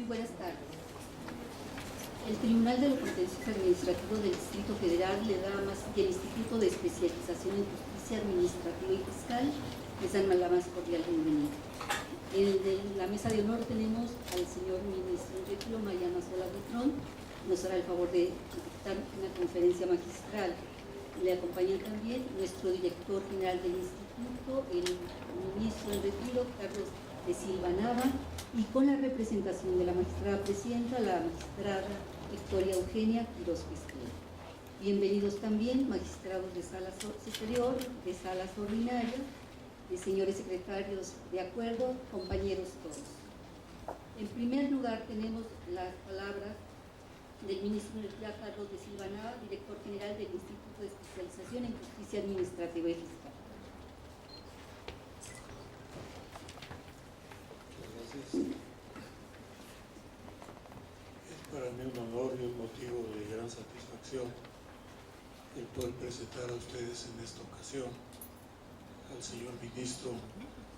Muy buenas tardes. El Tribunal de lo Contencioso Administrativo del Distrito Federal le da más que el Instituto de Especialización en Justicia Administrativa y Fiscal les dan la más cordial bienvenida. En la mesa de honor tenemos al señor ministro Retiro Mariano Sola Buitrón, nos hará el favor de dictar una conferencia magistral. Le acompañan también nuestro director general del instituto, el ministro en retiro, Carlos de Silva Nava, y con la representación de la magistrada presidenta, la magistrada Victoria Eugenia Quiroz Pesquera. Bienvenidos también magistrados de sala superior, de salas ordinarias, de señores secretarios de acuerdo, compañeros todos. En primer lugar tenemos las palabras del ministro Carlos de Silva Nava, director general del Instituto de Especialización en Justicia Administrativa y Fiscal. Gracias. Es para mí un honor y un motivo de gran satisfacción el poder presentar a ustedes en esta ocasión al señor ministro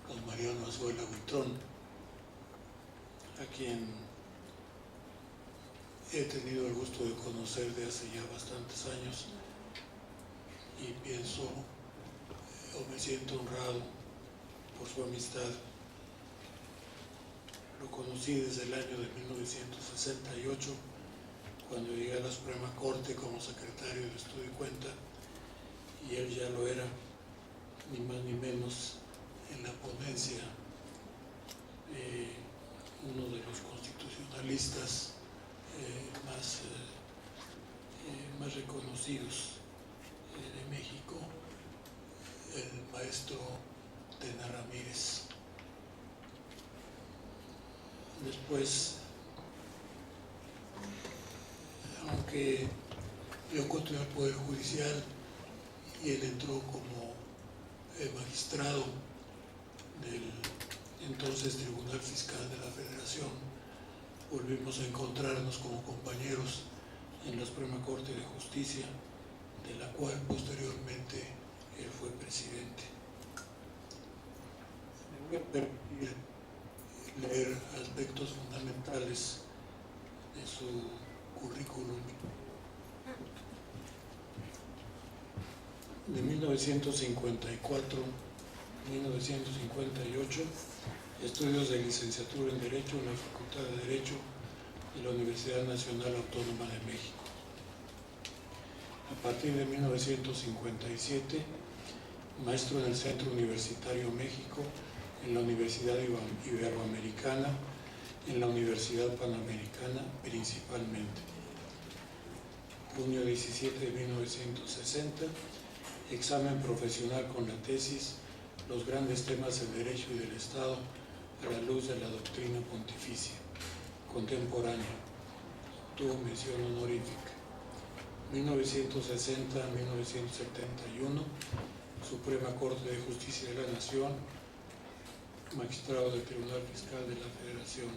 don Mariano Azuela Buitrón, a quien he tenido el gusto de conocer de hace ya bastantes años y pienso o me siento honrado por su amistad. Lo conocí desde el año de 1968, cuando llegué a la Suprema Corte como secretario de Estudio y Cuenta, y él ya lo era, ni más ni menos, en la ponencia, uno de los constitucionalistas más reconocidos de México, el maestro Tena Ramírez. Después, aunque yo continué al Poder Judicial y él entró como magistrado del entonces Tribunal Fiscal de la Federación, volvimos a encontrarnos como compañeros en la Suprema Corte de Justicia, de la cual posteriormente él fue presidente. Me voy a permitir leer aspectos fundamentales de su currículum. De 1954 a 1958, estudios de licenciatura en Derecho en la Facultad de Derecho de la Universidad Nacional Autónoma de México. A partir de 1957, maestro en el Centro Universitario México, en la Universidad Iberoamericana, en la Universidad Panamericana principalmente. Junio 17 de 1960, examen profesional con la tesis Los grandes temas del derecho y del Estado a la luz de la doctrina pontificia contemporánea. Tuvo mención honorífica. 1960 a 1971, Suprema Corte de Justicia de la Nación, magistrado del Tribunal Fiscal de la Federación,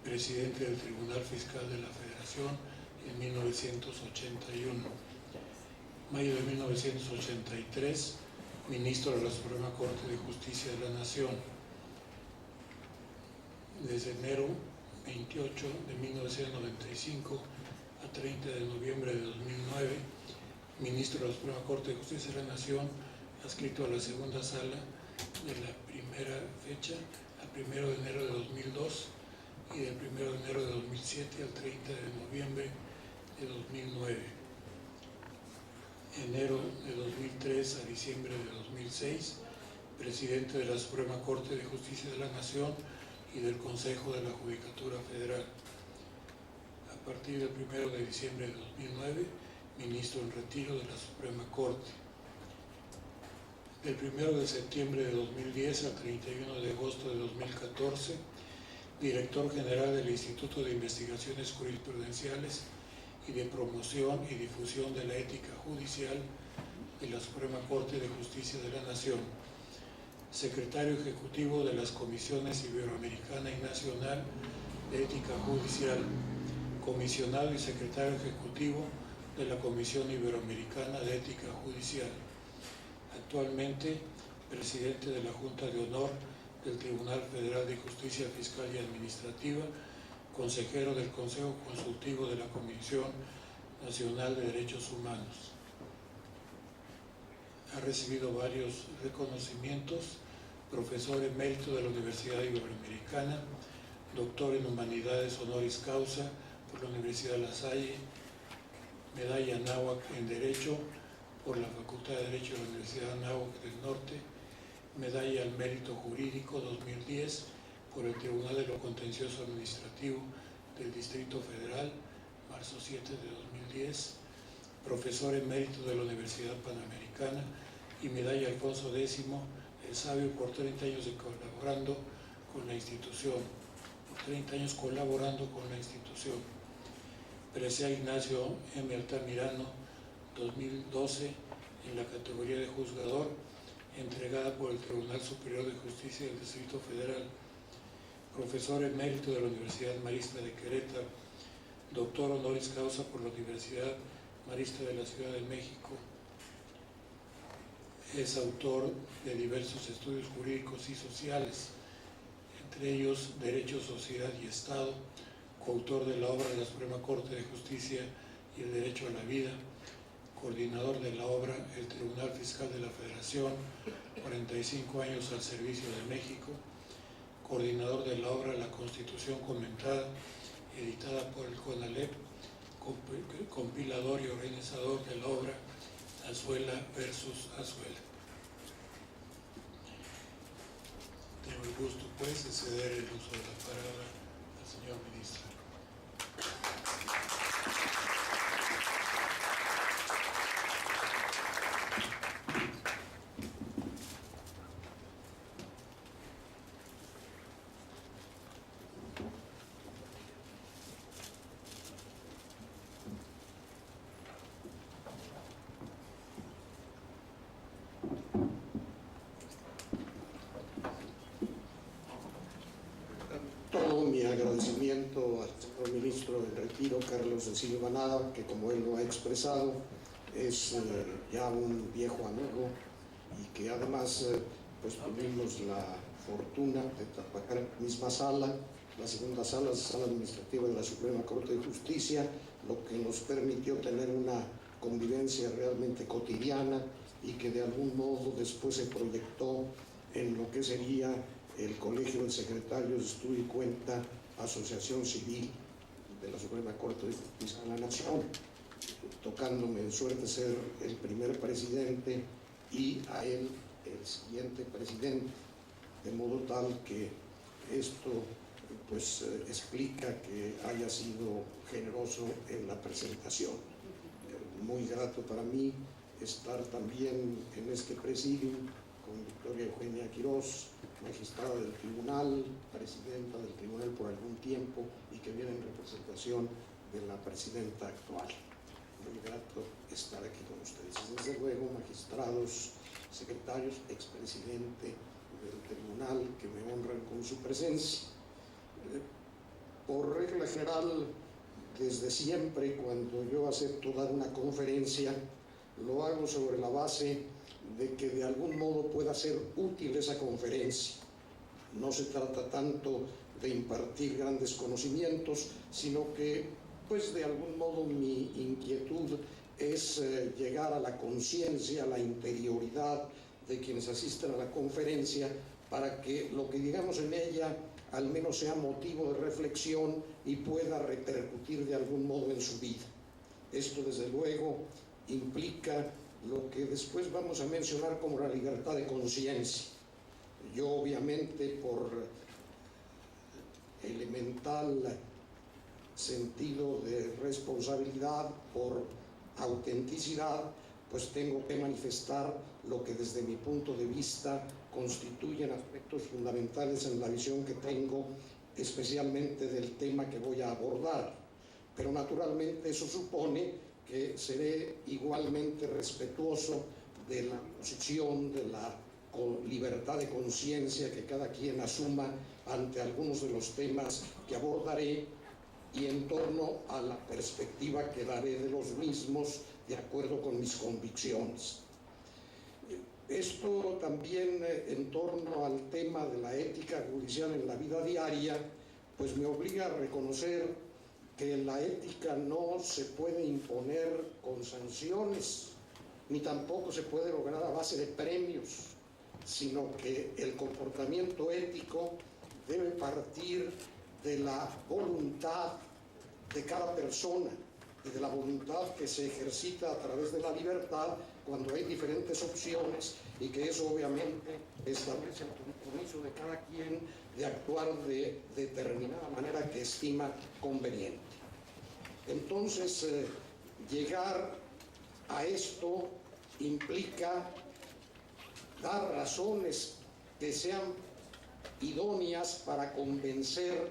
presidente del Tribunal Fiscal de la Federación en 1981. Mayo de 1983, ministro de la Suprema Corte de Justicia de la Nación. Desde enero 28 de 1995 a 30 de noviembre de 2009, ministro de la Suprema Corte de Justicia de la Nación, adscrito a la segunda sala de la primera fecha al 1 de enero de 2002 y del 1 de enero de 2007 al 30 de noviembre de 2009. Enero de 2003 a diciembre de 2006, presidente de la Suprema Corte de Justicia de la Nación y del Consejo de la Judicatura Federal. A partir del 1 de diciembre de 2009, ministro en retiro de la Suprema Corte. Del 1 de septiembre de 2010 al 31 de agosto de 2014, director general del Instituto de Investigaciones Jurisprudenciales y de Promoción y Difusión de la Ética Judicial de la Suprema Corte de Justicia de la Nación, secretario ejecutivo de las Comisiones Iberoamericana y Nacional de Ética Judicial, comisionado y secretario ejecutivo de la Comisión Iberoamericana de Ética Judicial. Actualmente, presidente de la Junta de Honor del Tribunal Federal de Justicia Fiscal y Administrativa, consejero del Consejo Consultivo de la Comisión Nacional de Derechos Humanos. Ha recibido varios reconocimientos: profesor emérito de la Universidad Iberoamericana, doctor en Humanidades honoris causa por la Universidad La Salle, medalla Anáhuac en Derecho por la Facultad de Derecho de la Universidad Anáhuac del Norte, medalla al Mérito Jurídico 2010 por el Tribunal de lo Contencioso Administrativo del Distrito Federal, marzo 7 de 2010, profesor emérito de la Universidad Panamericana y medalla Alfonso X el Sabio por 30 años colaborando con la institución. Presea Ignacio M. Altamirano 2012 en la categoría de juzgador, entregada por el Tribunal Superior de Justicia del Distrito Federal. Profesor emérito de la Universidad Marista de Querétaro, doctor honoris causa por la Universidad Marista de la Ciudad de México. Es autor de diversos estudios jurídicos y sociales, entre ellos Derecho, Sociedad y Estado, coautor de la obra de la Suprema Corte de Justicia y el Derecho a la Vida, coordinador de la obra El Tribunal Fiscal de la Federación, 45 años al servicio de México, coordinador de la obra La Constitución Comentada, editada por el CONALEP, compilador y organizador de la obra Azuela versus Azuela. Tengo el gusto, pues, de ceder el uso de la palabra al señor ministro. Mi agradecimiento al señor ministro del Retiro, Carlos de Silva Nava, que, como él lo ha expresado, es ya un viejo amigo y que además pues tuvimos la fortuna de trabajar en la misma sala, la segunda sala, la sala administrativa de la Suprema Corte de Justicia, lo que nos permitió tener una convivencia realmente cotidiana y que de algún modo después se proyectó en lo que sería el Colegio de Secretarios de Estudio y Cuenta, Asociación Civil de la Suprema Corte de Justicia de la Nación, tocándome en suerte ser el primer presidente y a él el siguiente presidente, de modo tal que esto pues explica que haya sido generoso en la presentación. Muy grato para mí estar también en este presidium con Victoria Eugenia Quirós, magistrada del tribunal, presidenta del tribunal por algún tiempo y que viene en representación de la presidenta actual. Muy grato estar aquí con ustedes. Desde luego, magistrados, secretarios, expresidente del tribunal, que me honran con su presencia. Por regla general, desde siempre, cuando yo acepto dar una conferencia, lo hago sobre la base de que de algún modo pueda ser útil esa conferencia. No se trata tanto de impartir grandes conocimientos, sino que, pues de algún modo mi inquietud es llegar a la conciencia, a la interioridad de quienes asisten a la conferencia, para que lo que digamos en ella al menos sea motivo de reflexión y pueda repercutir de algún modo en su vida. Esto, desde luego, implica lo que después vamos a mencionar como la libertad de conciencia. Yo, obviamente, por elemental sentido de responsabilidad, por autenticidad, pues tengo que manifestar lo que desde mi punto de vista constituyen aspectos fundamentales en la visión que tengo, especialmente del tema que voy a abordar. Pero naturalmente eso supone que seré igualmente respetuoso de la posición, de la libertad de conciencia que cada quien asuma ante algunos de los temas que abordaré y en torno a la perspectiva que daré de los mismos de acuerdo con mis convicciones. Esto también en torno al tema de la ética ética judicial en la vida diaria, pues me obliga a reconocer que la ética no se puede imponer con sanciones, ni tampoco se puede lograr a base de premios, sino que el comportamiento ético debe partir de la voluntad de cada persona y de la voluntad que se ejercita a través de la libertad cuando hay diferentes opciones, y que eso obviamente establece el compromiso de cada quien de actuar de determinada manera que estima conveniente. Entonces, llegar a esto implica dar razones que sean idóneas para convencer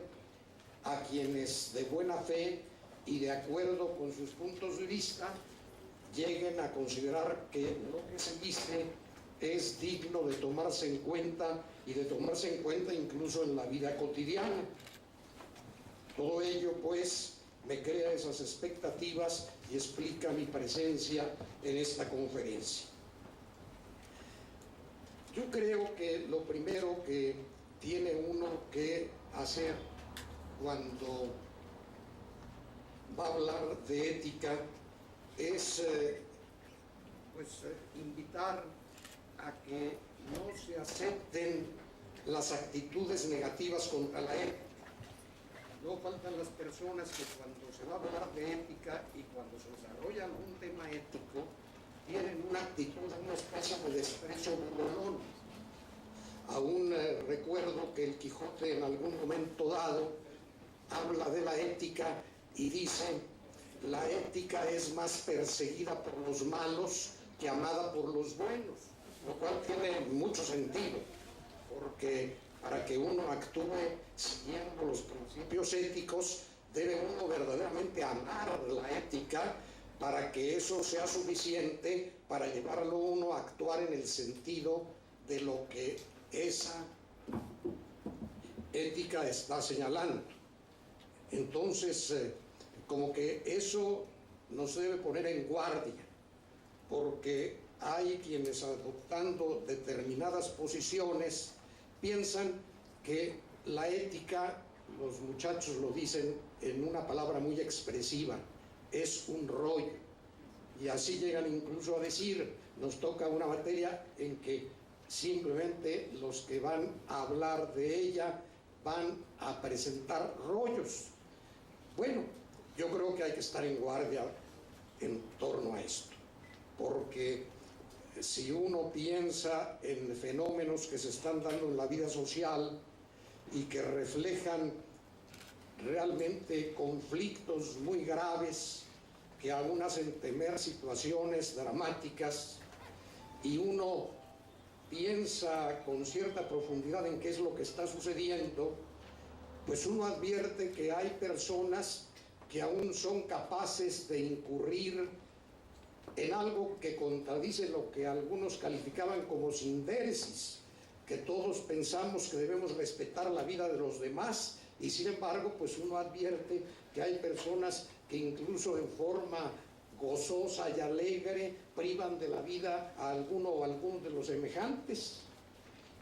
a quienes de buena fe y de acuerdo con sus puntos de vista lleguen a considerar que lo que se dice es digno de tomarse en cuenta, y de tomarse en cuenta incluso en la vida cotidiana. Todo ello, pues, me crea esas expectativas y explica mi presencia en esta conferencia. Yo creo que lo primero que tiene uno que hacer cuando va a hablar de ética es invitar a que no se acepten las actitudes negativas contra la ética. No faltan las personas que cuando se va a hablar de ética y cuando se desarrolla algún tema ético tienen una actitud, una especie de desprecio burlón. Aún recuerdo que el Quijote en algún momento dado habla de la ética y dice: la ética es más perseguida por los malos que amada por los buenos, lo cual tiene mucho sentido, porque para que uno actúe siguiendo los principios éticos debe uno verdaderamente amar la ética para que eso sea suficiente para llevarlo uno a actuar en el sentido de lo que esa ética está señalando. Entonces, como que eso nos debe poner en guardia, porque hay quienes, adoptando determinadas posiciones, piensan que la ética, los muchachos lo dicen en una palabra muy expresiva, es un rollo. Y así llegan incluso a decir, nos toca una materia en que simplemente los que van a hablar de ella van a presentar rollos. Bueno, yo creo que hay que estar en guardia en torno a esto, porque si uno piensa en fenómenos que se están dando en la vida social y que reflejan realmente conflictos muy graves que aún hacen temer situaciones dramáticas, y uno piensa con cierta profundidad en qué es lo que está sucediendo, pues uno advierte que hay personas que aún son capaces de incurrir en algo que contradice lo que algunos calificaban como sindéresis, que todos pensamos que debemos respetar la vida de los demás, y sin embargo pues uno advierte que hay personas que incluso en forma gozosa y alegre privan de la vida a alguno o algún de los semejantes.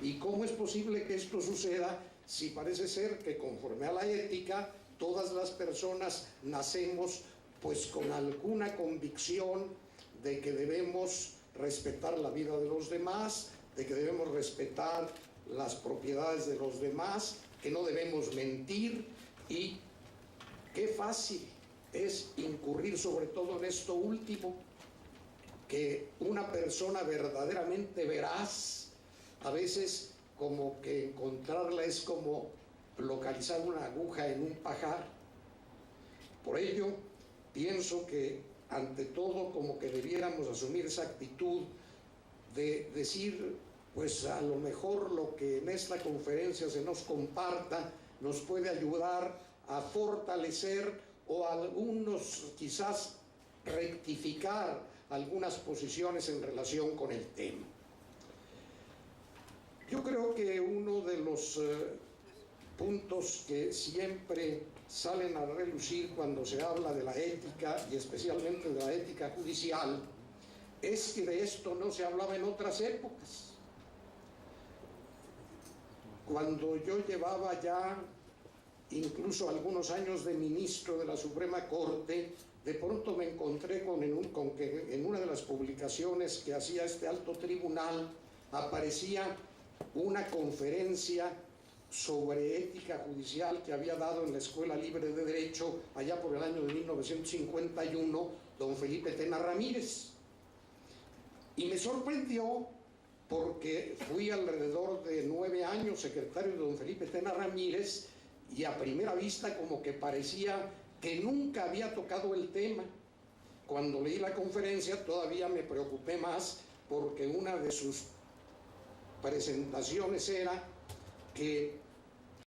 ¿Y cómo es posible que esto suceda si parece ser que conforme a la ética todas las personas nacemos pues con alguna convicción de que debemos respetar la vida de los demás, de que debemos respetar las propiedades de los demás, que no debemos mentir? Y qué fácil es incurrir sobre todo en esto último, que una persona verdaderamente veraz, a veces como que encontrarla es como localizar una aguja en un pajar. Por ello, pienso que ante todo como que debiéramos asumir esa actitud de decir, pues a lo mejor lo que en esta conferencia se nos comparta nos puede ayudar a fortalecer o a algunos quizás rectificar algunas posiciones en relación con el tema. Yo creo que uno de los puntos que siempre salen a relucir cuando se habla de la ética, y especialmente de la ética judicial, es que de esto no se hablaba en otras épocas. cuando yo llevaba ya incluso algunos años de ministro de la Suprema Corte, de pronto me encontré con que en una de las publicaciones que hacía este alto tribunal aparecía una conferencia sobre ética judicial que había dado en la Escuela Libre de Derecho allá por el año de 1951 don Felipe Tena Ramírez. Y me sorprendió porque fui alrededor de 9 años secretario de don Felipe Tena Ramírez y a primera vista como que parecía que nunca había tocado el tema. Cuando leí la conferencia todavía me preocupé más porque una de sus presentaciones era que